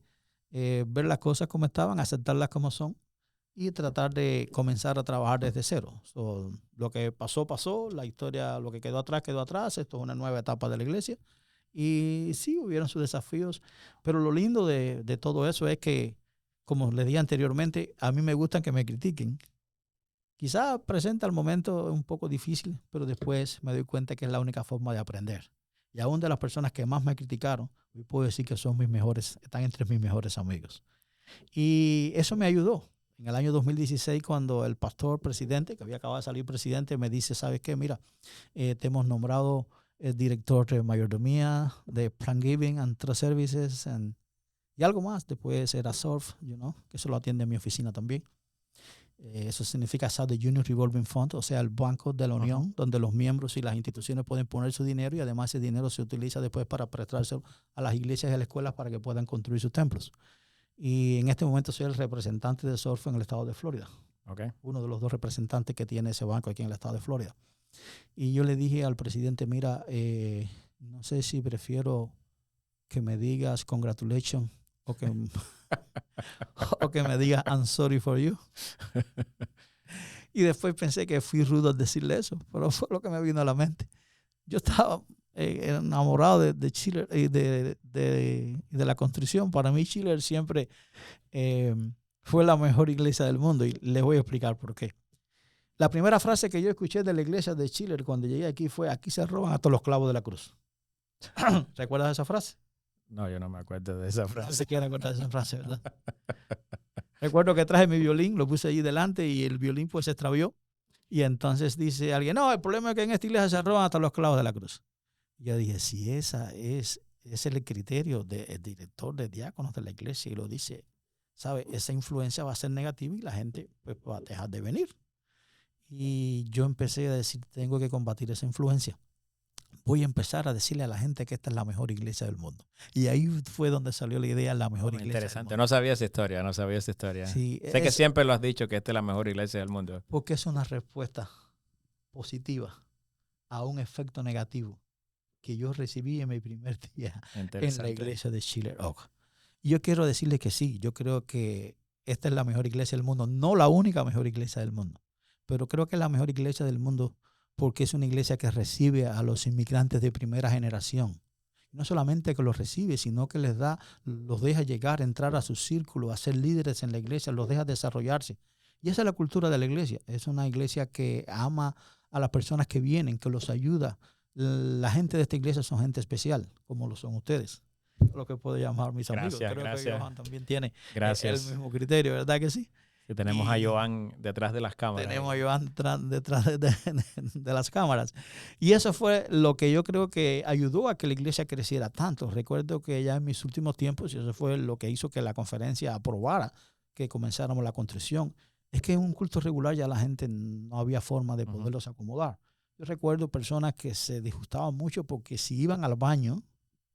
ver las cosas como estaban, aceptarlas como son y tratar de comenzar a trabajar desde cero. Lo que pasó, pasó. La historia, lo que quedó atrás. Esto es una nueva etapa de la iglesia. Y sí, hubieron sus desafíos. Pero lo lindo de todo eso es que, como les dije anteriormente, a mí me gustan que me critiquen. Quizás presenta el momento un poco difícil, pero después me doy cuenta que es la única forma de aprender. Y aún de las personas que más me criticaron, hoy puedo decir que están entre mis mejores amigos. Y eso me ayudó. En el año 2016, cuando el pastor presidente, que había acabado de salir presidente, me dice, ¿sabes qué? Mira, te hemos nombrado el director de mayordomía, de Plan Giving and Trust Services, y algo más. Después era SURF, que eso lo atiende en mi oficina también. Eso significa South Union Revolving Fund, o sea, el Banco de la Unión, donde los miembros y las instituciones pueden poner su dinero y además ese dinero se utiliza después para prestárselo a las iglesias y a las escuelas para que puedan construir sus templos. Y en este momento soy el representante de SURF en el estado de Florida. Okay. Uno de los 2 representantes que tiene ese banco aquí en el estado de Florida. Y yo le dije al presidente, mira, no sé si prefiero que me digas congratulations o que me digas I'm sorry for you. Y después pensé que fui rudo al decirle eso, pero fue lo que me vino a la mente. Yo estaba enamorado de Chile y de la construcción. Para mí Chile siempre fue la mejor iglesia del mundo y les voy a explicar por qué. La primera frase que yo escuché de la iglesia de Chile cuando llegué aquí fue: aquí se roban hasta los clavos de la cruz. ¿Recuerdas esa frase? No, yo no me acuerdo de esa frase. No se quiere acordar de esa frase, ¿verdad? Recuerdo que traje mi violín, lo puse allí delante y el violín pues se extravió. Y entonces dice alguien, no, el problema es que en esta iglesia se roban hasta los clavos de la cruz. Y yo dije, si ese es el criterio del director de diáconos de la iglesia y lo dice, ¿sabe? Esa influencia va a ser negativa y la gente pues, va a dejar de venir. Y yo empecé a decir, tengo que combatir esa influencia. Voy a empezar a decirle a la gente que esta es la mejor iglesia del mundo. Y ahí fue donde salió la idea de la mejor iglesia interesante. del mundo. No sabía esa historia. Sí, sé que siempre lo has dicho, que esta es la mejor iglesia del mundo. Porque es una respuesta positiva a un efecto negativo que yo recibí en mi primer día en la iglesia de Schiller Oak. Y yo quiero decirle que sí, yo creo que esta es la mejor iglesia del mundo. No la única mejor iglesia del mundo, pero creo que es la mejor iglesia del mundo porque es una iglesia que recibe a los inmigrantes de primera generación. No solamente que los recibe, sino que los deja llegar, entrar a su círculo, a ser líderes en la iglesia, los deja desarrollarse. Y esa es la cultura de la iglesia. Es una iglesia que ama a las personas que vienen, que los ayuda. La gente de esta iglesia son gente especial, como lo son ustedes. Lo que puedo llamar mis amigos. Creo que Johan también tiene el mismo criterio, ¿verdad que sí? Que tenemos a Johan detrás de las cámaras. Tenemos a Johan detrás de las cámaras. Y eso fue lo que yo creo que ayudó a que la iglesia creciera tanto. Recuerdo que ya en mis últimos tiempos, y eso fue lo que hizo que la conferencia aprobara que comenzáramos la construcción, es que en un culto regular ya la gente no había forma de poderlos acomodar. Yo recuerdo personas que se disgustaban mucho porque si iban al baño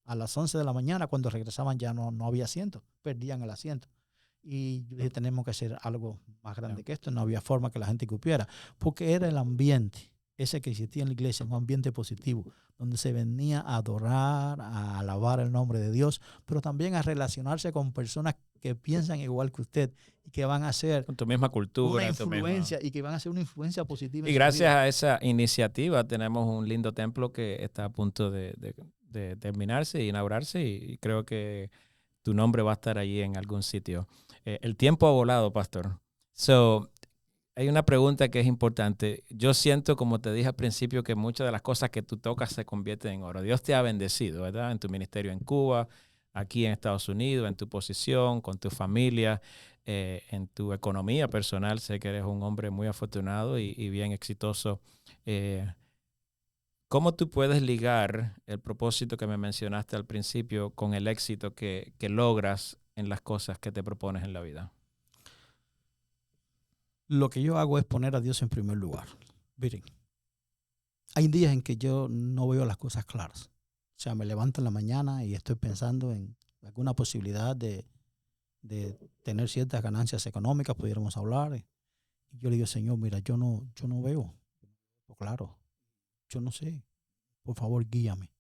a las 11 de la mañana, cuando regresaban ya no había asiento, perdían el asiento. Y yo dije, tenemos que hacer algo más grande que esto. No había forma que la gente cupiera, porque era el ambiente, ese que existía en la iglesia, un ambiente positivo, donde se venía a adorar, a alabar el nombre de Dios, pero también a relacionarse con personas que piensan igual que usted y que van a hacer con tu misma cultura, una influencia y que van a hacer una influencia positiva. Y gracias a esa iniciativa tenemos un lindo templo que está a punto de terminarse e inaugurarse y creo que tu nombre va a estar allí en algún sitio. El tiempo ha volado, pastor. Hay una pregunta que es importante. Yo siento, como te dije al principio, que muchas de las cosas que tú tocas se convierten en oro. Dios te ha bendecido, ¿verdad? En tu ministerio en Cuba, aquí en Estados Unidos, en tu posición, con tu familia, en tu economía personal. Sé que eres un hombre muy afortunado y bien exitoso ¿Cómo tú puedes ligar el propósito que me mencionaste al principio con el éxito que logras en las cosas que te propones en la vida? Lo que yo hago es poner a Dios en primer lugar. Miren, hay días en que yo no veo las cosas claras. O sea, me levanto en la mañana y estoy pensando en alguna posibilidad de tener ciertas ganancias económicas, pudiéramos hablar. Y yo le digo, Señor, mira, yo no veo. Pues claro, yo no sé. Por favor, guíame.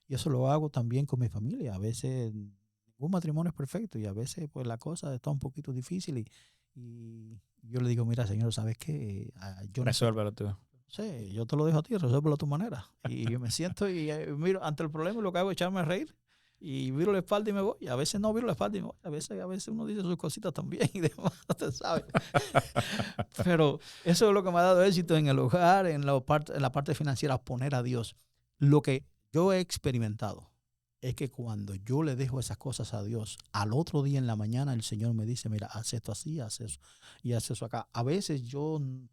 Y eso lo hago también con mi familia. A veces ningún matrimonio es perfecto y a veces pues la cosa está un poquito difícil y yo le digo, mira, Señor, ¿sabes qué? Yo no sé. Resuélvelo tú. Sí, yo te lo dejo a ti, resuélvelo a tu manera. Y yo me siento y miro ante el problema y lo que hago es echarme a reír. Y viro la espalda y me voy. Y a veces no viro la espalda y me voy. A veces uno dice sus cositas también y demás, usted sabe. Pero eso es lo que me ha dado éxito en el hogar, en la parte financiera, poner a Dios. Lo que yo he experimentado es que cuando yo le dejo esas cosas a Dios, al otro día en la mañana el Señor me dice, mira, haz esto así, haz eso y haz eso acá. A veces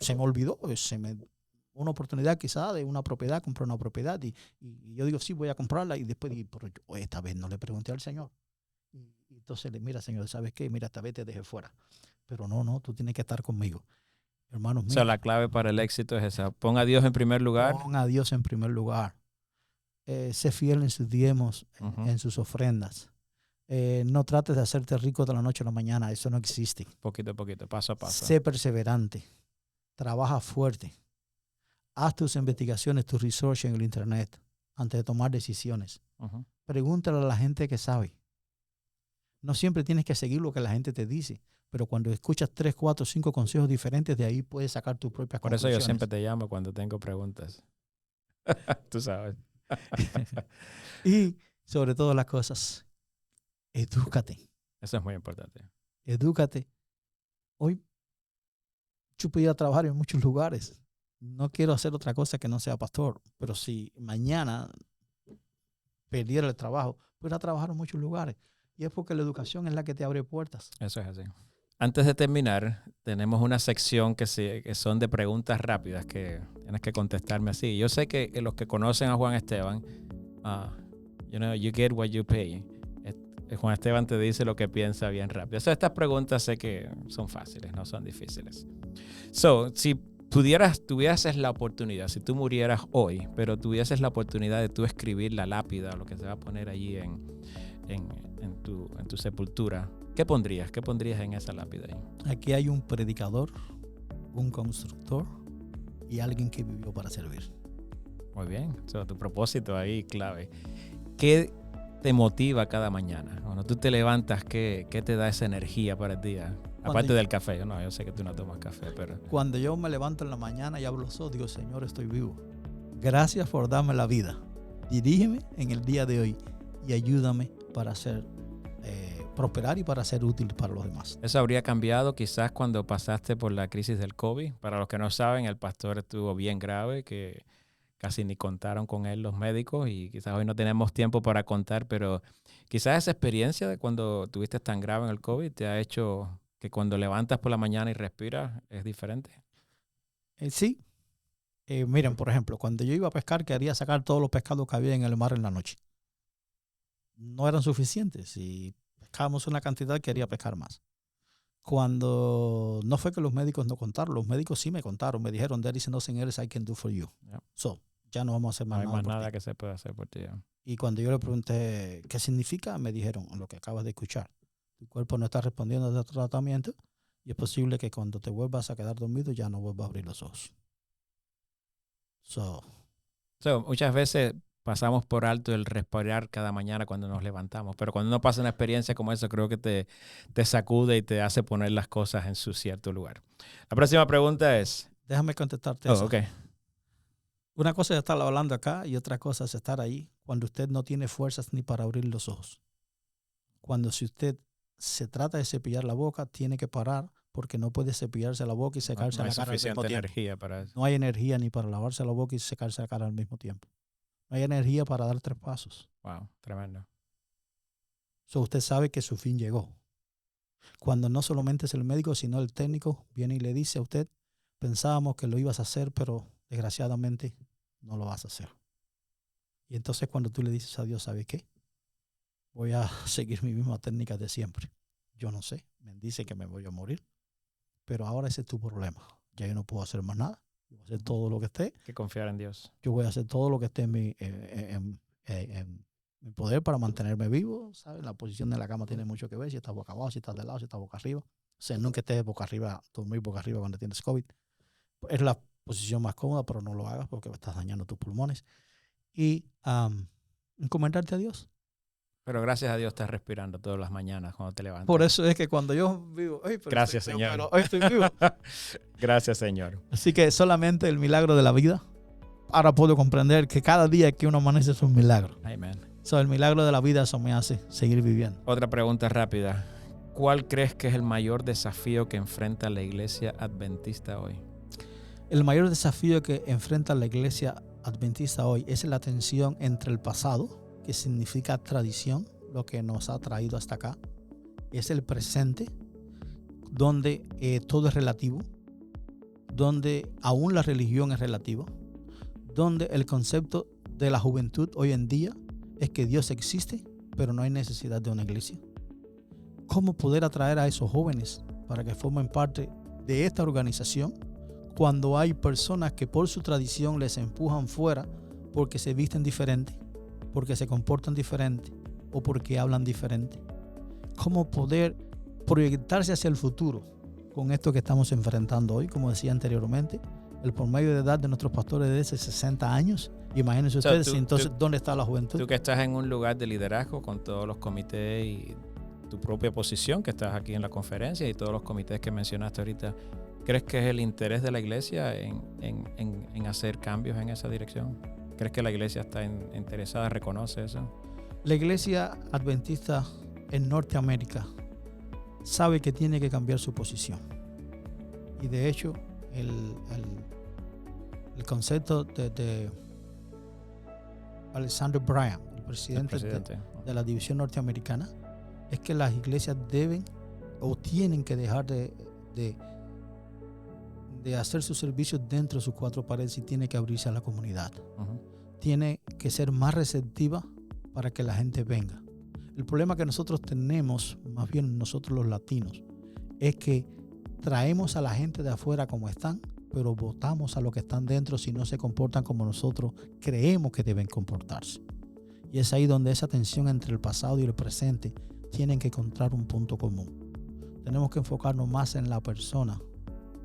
se me olvidó, una oportunidad quizá de una propiedad, comprar una propiedad y yo digo, sí, voy a comprarla y después digo, pero yo esta vez no le pregunté al Señor. Y entonces le mira, Señor, ¿sabes qué? Mira, esta vez te dejé fuera. Pero no, tú tienes que estar conmigo. Hermanos O sea, míos, la clave para el éxito es esa. Pon a Dios en primer lugar. pon a Dios en primer lugar. Sé fiel en sus diezmos, en sus ofrendas. No trates de hacerte rico de la noche a la mañana, eso no existe. Poquito a poquito, paso a paso. Sé perseverante, trabaja fuerte, haz tus investigaciones, tus research en el internet antes de tomar decisiones. Pregúntale a la gente que sabe. No siempre tienes que seguir lo que la gente te dice, pero cuando escuchas 3, 4, 5 consejos diferentes, de ahí puedes sacar tus propias Por eso conclusiones. yo siempre te llamo cuando tengo preguntas. Tú sabes. Y sobre todas las cosas, edúcate. Eso es muy importante. Edúcate. Hoy yo pudiera trabajar en muchos lugares. No quiero hacer otra cosa que no sea pastor, pero si mañana perdiera el trabajo, pudiera trabajar en muchos lugares. Y es porque la educación es la que te abre puertas. Eso es así. Antes de terminar, tenemos una sección que son de preguntas rápidas que tienes que contestarme así. Yo sé que los que conocen a Juan Esteban, you get what you pay. Juan Esteban te dice lo que piensa bien rápido. O sea, estas preguntas sé que son fáciles, no son difíciles. Si tuvieses la oportunidad, si tú murieras hoy, pero tuvieses la oportunidad de tú escribir la lápida, lo que se va a poner allí en tu sepultura, ¿qué pondrías? ¿Qué pondrías en esa lápida ahí? Aquí hay un predicador, un constructor y alguien que vivió para servir. Muy bien. Tu propósito ahí clave. ¿Qué te motiva cada mañana? Cuando tú te levantas, ¿qué te da esa energía para el día? Aparte del café. Yo sé que tú no tomas café, pero... Cuando yo me levanto en la mañana y abro los ojos, digo, Señor, estoy vivo. Gracias por darme la vida. Dirígeme en el día de hoy y ayúdame para prosperar y para ser útil para los demás. Eso habría cambiado quizás cuando pasaste por la crisis del COVID. Para los que no saben, el pastor estuvo bien grave, que casi ni contaron con él los médicos y quizás hoy no tenemos tiempo para contar, pero quizás esa experiencia de cuando tuviste tan grave en el COVID te ha hecho que cuando levantas por la mañana y respiras es diferente. Sí. Miren, por ejemplo, cuando yo iba a pescar, quería sacar todos los pescados que había en el mar en la noche. No eran suficientes. Si pescábamos una cantidad, quería pescar más. Cuando no fue que los médicos no contaron, los médicos sí me contaron, me dijeron, there is nothing else I can do for you. Yeah. So, ya no vamos a hacer más nada. No hay más nada que se pueda hacer por ti. Yeah. Y cuando yo le pregunté qué significa, me dijeron lo que acabas de escuchar. Tu cuerpo no está respondiendo a tu tratamiento y es posible que cuando te vuelvas a quedar dormido ya no vuelvas a abrir los ojos. Muchas veces pasamos por alto el respirar cada mañana cuando nos levantamos, pero cuando uno pasa una experiencia como esa, creo que te sacude y te hace poner las cosas en su cierto lugar. La próxima pregunta es... Déjame contestarte eso. Okay. Una cosa es estar hablando acá y otra cosa es estar ahí cuando usted no tiene fuerzas ni para abrir los ojos. Si usted se trata de cepillar la boca, tiene que parar porque no puede cepillarse la boca y secarse la cara al mismo tiempo. Energía para eso. No hay energía ni para lavarse la boca y secarse la cara al mismo tiempo. No hay energía para dar 3 pasos. Wow, tremendo. Usted sabe que su fin llegó. Cuando no solamente es el médico, sino el técnico viene y le dice a usted, pensábamos que lo ibas a hacer, pero desgraciadamente no lo vas a hacer. Y entonces cuando tú le dices a Dios, ¿sabes qué? Voy a seguir mi misma técnica de siempre. Yo no sé, me dice que me voy a morir, pero ahora ese es tu problema. Ya yo no puedo hacer más nada. Yo voy a hacer todo lo que esté. Que confiar en Dios. Yo voy a hacer todo lo que esté en mi poder para mantenerme vivo. ¿Sabes? La posición de la cama tiene mucho que ver. Si estás boca abajo, si estás de lado, si estás boca arriba. O sea, nunca estés boca arriba, dormir boca arriba cuando tienes COVID. Es la posición más cómoda, pero no lo hagas porque estás dañando tus pulmones. Y encomendarte a Dios. Pero gracias a Dios estás respirando todas las mañanas cuando te levantas. Por eso es que cuando yo vivo, gracias, Señor. Pero hoy estoy vivo. Gracias, Señor. Así que solamente el milagro de la vida. Ahora puedo comprender que cada día que uno amanece es un milagro. Amén. El milagro de la vida, eso me hace seguir viviendo. Otra pregunta rápida. ¿Cuál crees que es el mayor desafío que enfrenta la iglesia adventista hoy? El mayor desafío que enfrenta la iglesia adventista hoy es la tensión entre el pasado, que significa tradición, lo que nos ha traído hasta acá, es el presente, donde todo es relativo, donde aún la religión es relativa, donde el concepto de la juventud hoy en día es que Dios existe, pero no hay necesidad de una iglesia. ¿Cómo poder atraer a esos jóvenes para que formen parte de esta organización cuando hay personas que por su tradición les empujan fuera porque se visten diferente, porque se comportan diferente o porque hablan diferente? ¿Cómo poder proyectarse hacia el futuro con esto que estamos enfrentando hoy? Como decía anteriormente, el promedio de edad de nuestros pastores es de 60 años. Imagínense ustedes, entonces, ¿dónde está la juventud? Tú que estás en un lugar de liderazgo con todos los comités y tu propia posición, que estás aquí en la conferencia y todos los comités que mencionaste ahorita, ¿crees que es el interés de la iglesia en hacer cambios en esa dirección? ¿Crees que la iglesia está interesada, reconoce eso? La iglesia adventista en Norteamérica sabe que tiene que cambiar su posición. Y de hecho, el concepto de Alexander Bryan, el presidente. De la división norteamericana, es que las iglesias deben o tienen que dejar de hacer sus servicios dentro de sus cuatro paredes y tiene que abrirse a la comunidad. Tiene que ser más receptiva para que la gente venga. El problema que nosotros tenemos, más bien nosotros los latinos, es que traemos a la gente de afuera como están, pero votamos a los que están dentro si no se comportan como nosotros creemos que deben comportarse. Y es ahí donde esa tensión entre el pasado y el presente tienen que encontrar un punto común. Tenemos que enfocarnos más en la persona,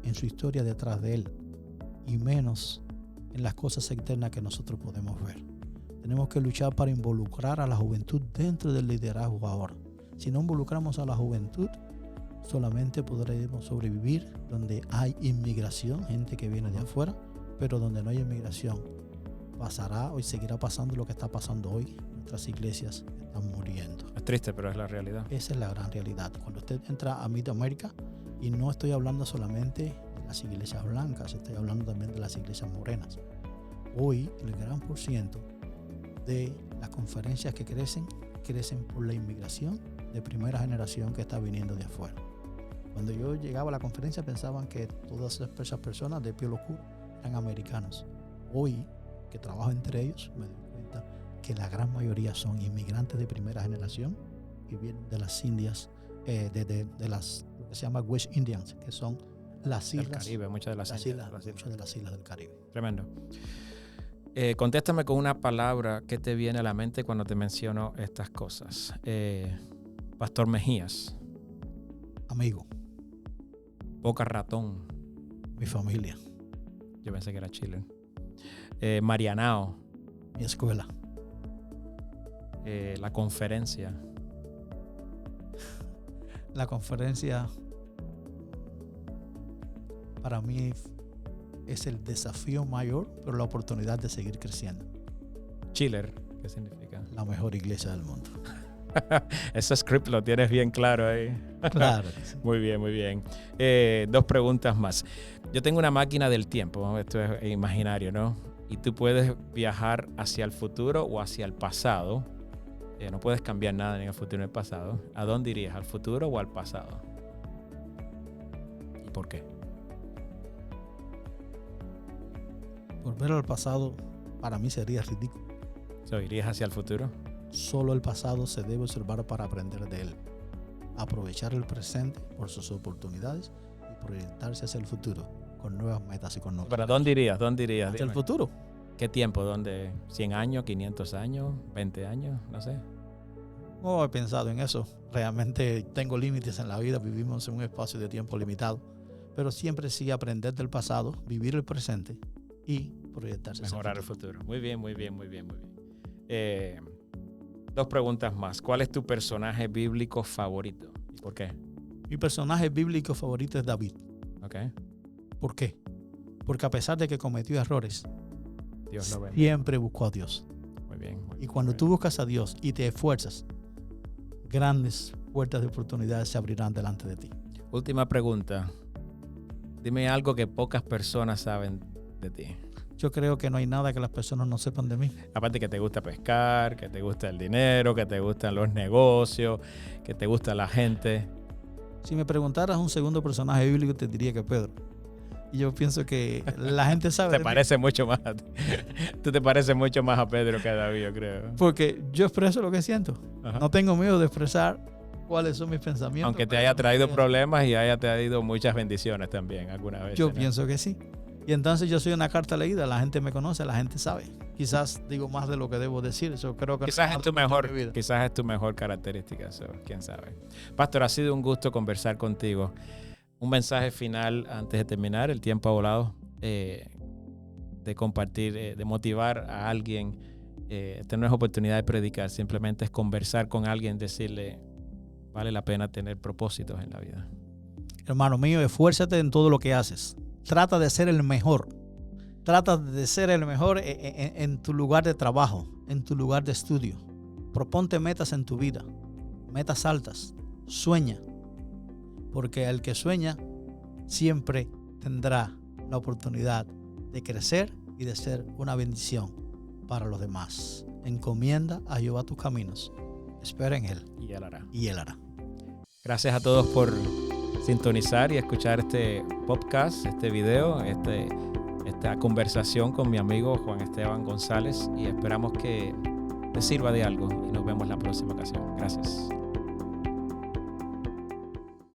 en su historia detrás de él, y menos en las cosas externas que nosotros podemos ver. Tenemos que luchar para involucrar a la juventud dentro del liderazgo ahora. Si no involucramos a la juventud, solamente podremos sobrevivir donde hay inmigración, gente que viene de afuera, pero donde no hay inmigración, pasará y seguirá pasando lo que está pasando hoy. Nuestras iglesias están muriendo. Es triste, pero es la realidad. Esa es la gran realidad. Cuando usted entra a Midamérica, y no estoy hablando solamente de las iglesias blancas, estoy hablando también de las iglesias morenas. Hoy, el gran por ciento de las conferencias que crecen por la inmigración de primera generación que está viniendo de afuera. Cuando yo llegaba a la conferencia pensaban que todas esas personas de piel oscura eran americanos. Hoy, que trabajo entre ellos, me doy cuenta que la gran mayoría son inmigrantes de primera generación que vienen de las Indias, de las lo que se llama West Indians, que son las islas del Caribe, muchas de las islas del Caribe. Tremendo. Contéstame con una palabra que te viene a la mente cuando te menciono estas cosas. Pastor Mejías. Amigo. Boca Ratón. Mi familia. Yo pensé que era Chile. Marianao. Mi escuela. La conferencia. La conferencia para mí es el desafío mayor, pero la oportunidad de seguir creciendo. Chiller, ¿qué significa? La mejor iglesia del mundo. Ese script lo tienes bien claro ahí. Claro. Muy bien, muy bien. 2 preguntas más. Yo tengo una máquina del tiempo, esto es imaginario, ¿no? Y tú puedes viajar hacia el futuro o hacia el pasado. No puedes cambiar nada ni en el futuro ni en el pasado. ¿A dónde irías? ¿Al futuro o al pasado? ¿Y por qué? Volver al pasado para mí sería ridículo. ¿Irías hacia el futuro? Solo el pasado se debe observar para aprender de él. Aprovechar el presente por sus oportunidades y proyectarse hacia el futuro con nuevas metas y con nuevos. ¿Pero dónde irías? ¿Dónde irías? Hacia el Dime. futuro. ¿Qué tiempo? ¿Dónde? ¿100 años? ¿500 años? ¿20 años? No sé. No he pensado en eso. Realmente tengo límites en la vida. Vivimos en un espacio de tiempo limitado. Pero siempre sí aprender del pasado, vivir el presente y proyectarse. Mejorar el futuro. Muy bien, muy bien, muy bien, muy bien. 2 preguntas más. ¿Cuál es tu personaje bíblico favorito? ¿Y por qué? Mi personaje bíblico favorito es David. Okay. ¿Por qué? Porque a pesar de que cometió errores, Dios lo bendiga. siempre buscó a Dios. Muy bien. Muy Y bien, cuando muy tú bien. buscas a Dios y te esfuerzas, grandes puertas de oportunidades se abrirán delante de ti. Última pregunta. Dime algo que pocas personas saben de ti. Yo creo que no hay nada que las personas no sepan de mí. Aparte que te gusta pescar, que te gusta el dinero, que te gustan los negocios, que te gusta la gente. Si me preguntaras un segundo personaje bíblico, te diría que Pedro. Y yo pienso que la gente sabe Te de mí parece mucho más a ti. Tú te pareces mucho más a Pedro que a David, yo creo. porque yo expreso lo que siento. Ajá. No tengo miedo de expresar cuáles son mis pensamientos. Aunque te cuáles haya son mis traído ideas. problemas y haya traído muchas bendiciones también alguna vez. Yo pienso que sí. Y entonces yo soy una carta leída, la gente me conoce, la gente sabe. Quizás digo más de lo que debo decir, eso creo que Quizás no es tu mucho en mejor, mi vida. quizás es tu mejor característica, eso, quién sabe. Pastor, ha sido un gusto conversar contigo. Un mensaje final antes de terminar, el tiempo ha volado, de compartir, de motivar a alguien. Esta no es oportunidad de predicar, simplemente es conversar con alguien, decirle, vale la pena tener propósitos en la vida. Hermano mío, esfuérzate en todo lo que haces. Trata de ser el mejor. Trata de ser el mejor en tu lugar de trabajo, en tu lugar de estudio. Proponte metas en tu vida, metas altas. Sueña, porque el que sueña siempre tendrá la oportunidad de crecer y de ser una bendición para los demás. Encomienda a Jehová tus caminos. Espera en Él Y él hará. y Él hará. Gracias a todos por sintonizar y escuchar este podcast, este video, esta conversación con mi amigo Juan Esteban González, y esperamos que te sirva de algo y nos vemos la próxima ocasión. Gracias.